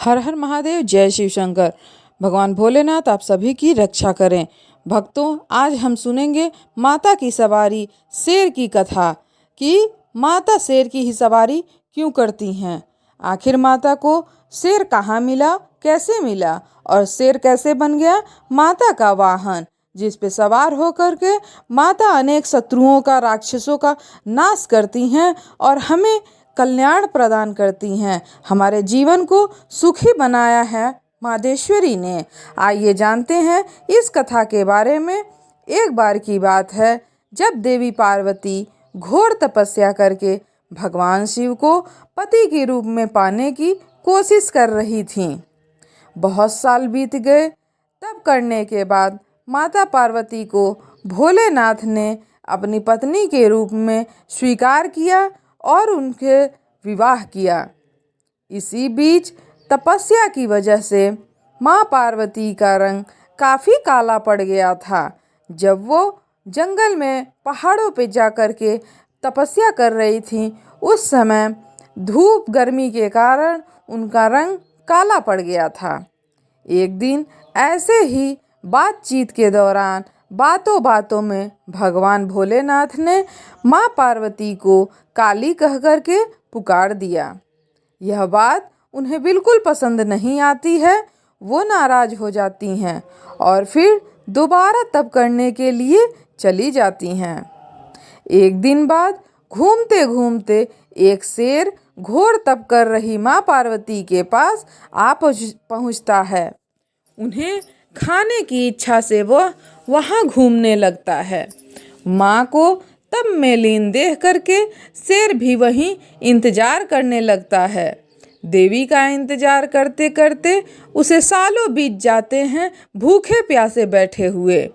हर हर महादेव, जय शिव शंकर। भगवान भोलेनाथ आप सभी की रक्षा करें। भक्तों, आज हम सुनेंगे माता की सवारी शेर की कथा कि माता शेर की ही सवारी क्यों करती हैं। आखिर माता को शेर कहाँ मिला, कैसे मिला और शेर कैसे बन गया माता का वाहन, जिस पे सवार होकर के माता अनेक शत्रुओं का, राक्षसों का नाश करती हैं और हमें कल्याण प्रदान करती हैं। हमारे जीवन को सुखी बनाया है मादेश्वरी ने। आइए जानते हैं इस कथा के बारे में। एक बार की बात है, जब देवी पार्वती घोर तपस्या करके भगवान शिव को पति के रूप में पाने की कोशिश कर रही थीं। बहुत साल बीत गए। तब करने के बाद माता पार्वती को भोलेनाथ ने अपनी पत्नी के रूप में स्वीकार किया और उनके विवाह किया। इसी बीच तपस्या की वजह से माँ पार्वती का रंग काफ़ी काला पड़ गया था। जब वो जंगल में पहाड़ों पे जा कर के तपस्या कर रही थी, उस समय धूप गर्मी के कारण उनका रंग काला पड़ गया था। एक दिन ऐसे ही बातचीत के दौरान बातों बातों में भगवान भोलेनाथ ने माँ पार्वती को काली कह कर के पुकार दिया। यह बात उन्हें बिल्कुल पसंद नहीं आती है। वो नाराज हो जाती हैं और फिर दोबारा तप करने के लिए चली जाती हैं। एक दिन बाद घूमते घूमते एक शेर घोर तप कर रही माँ पार्वती के पास आ पहुँचता है। उन्हें खाने की इच्छा से वह वहाँ घूमने लगता है। माँ को तब में लीन देख करके शेर भी वहीं इंतजार करने लगता है। देवी का इंतजार करते करते उसे सालों बीत जाते हैं, भूखे प्यासे बैठे हुए।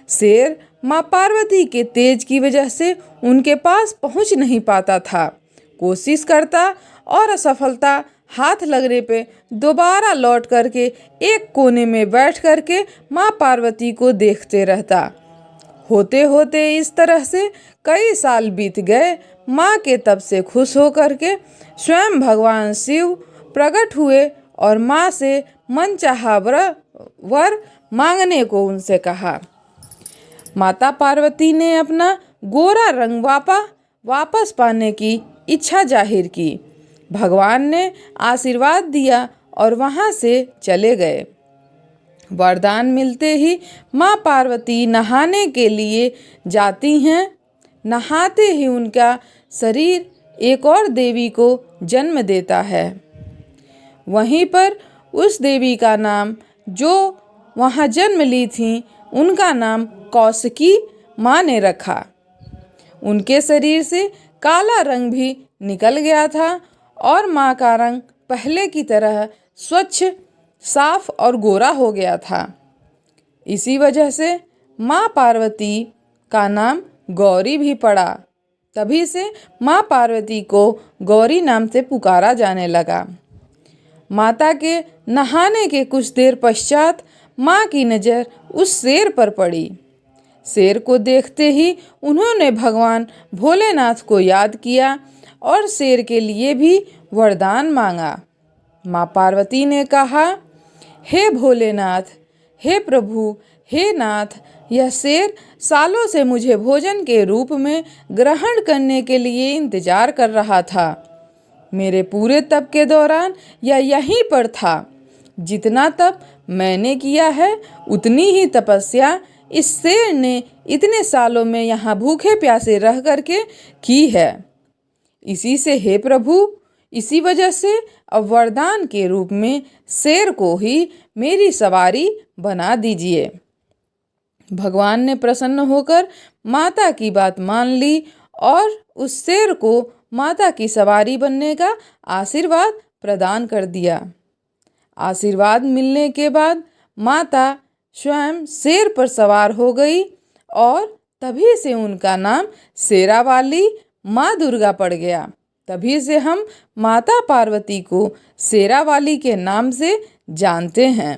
शेर माँ पार्वती के तेज की वजह से उनके पास पहुँच नहीं पाता था। कोशिश करता और असफलता हाथ लगने पे दोबारा लौट करके एक कोने में बैठ करके माँ पार्वती को देखते रहता। होते होते इस तरह से कई साल बीत गए। माँ के तप से खुश होकर के स्वयं भगवान शिव प्रकट हुए और माँ से मनचाहा वर मांगने को उनसे कहा। माता पार्वती ने अपना गोरा रंग वापस पाने की इच्छा जाहिर की। भगवान ने आशीर्वाद दिया और वहाँ से चले गए। वरदान मिलते ही माँ पार्वती नहाने के लिए जाती हैं। नहाते ही उनका शरीर एक और देवी को जन्म देता है। वहीं पर उस देवी का नाम, जो वहाँ जन्म ली थी, उनका नाम कौशिकी माँ ने रखा। उनके शरीर से काला रंग भी निकल गया था और माँ का रंग पहले की तरह स्वच्छ, साफ और गोरा हो गया था। इसी वजह से माँ पार्वती का नाम गौरी भी पड़ा। तभी से माँ पार्वती को गौरी नाम से पुकारा जाने लगा। माता के नहाने के कुछ देर पश्चात माँ की नज़र उस शेर पर पड़ी। शेर को देखते ही उन्होंने भगवान भोलेनाथ को याद किया और शेर के लिए भी वरदान मांगा। माँ पार्वती ने कहा, हे भोलेनाथ, हे प्रभु, हे नाथ, यह शेर सालों से मुझे भोजन के रूप में ग्रहण करने के लिए इंतजार कर रहा था। मेरे पूरे तप के दौरान यह यहीं पर था। जितना तप मैंने किया है, उतनी ही तपस्या इस शेर ने इतने सालों में यहाँ भूखे प्यासे रह करके की है। इसी से हे प्रभु, इसी वजह से अब वरदान के रूप में शेर को ही मेरी सवारी बना दीजिए। भगवान ने प्रसन्न होकर माता की बात मान ली और उस शेर को माता की सवारी बनने का आशीर्वाद प्रदान कर दिया। आशीर्वाद मिलने के बाद माता स्वयं शेर पर सवार हो गई और तभी से उनका नाम शेरावाली माँ दुर्गा पड़ गया। तभी से हम माता पार्वती को शेरावाली के नाम से जानते हैं।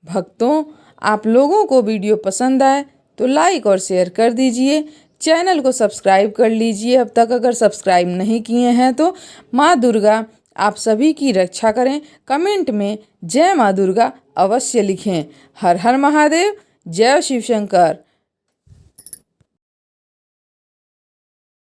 भक्तों, आप लोगों को वीडियो पसंद आए तो लाइक और शेयर कर दीजिए। चैनल को सब्सक्राइब कर लीजिए अब तक अगर सब्सक्राइब नहीं किए हैं तो। माँ दुर्गा आप सभी की रक्षा करें। कमेंट में जय माँ दुर्गा अवश्य लिखें। हर हर महादेव, जय शिव शंकर।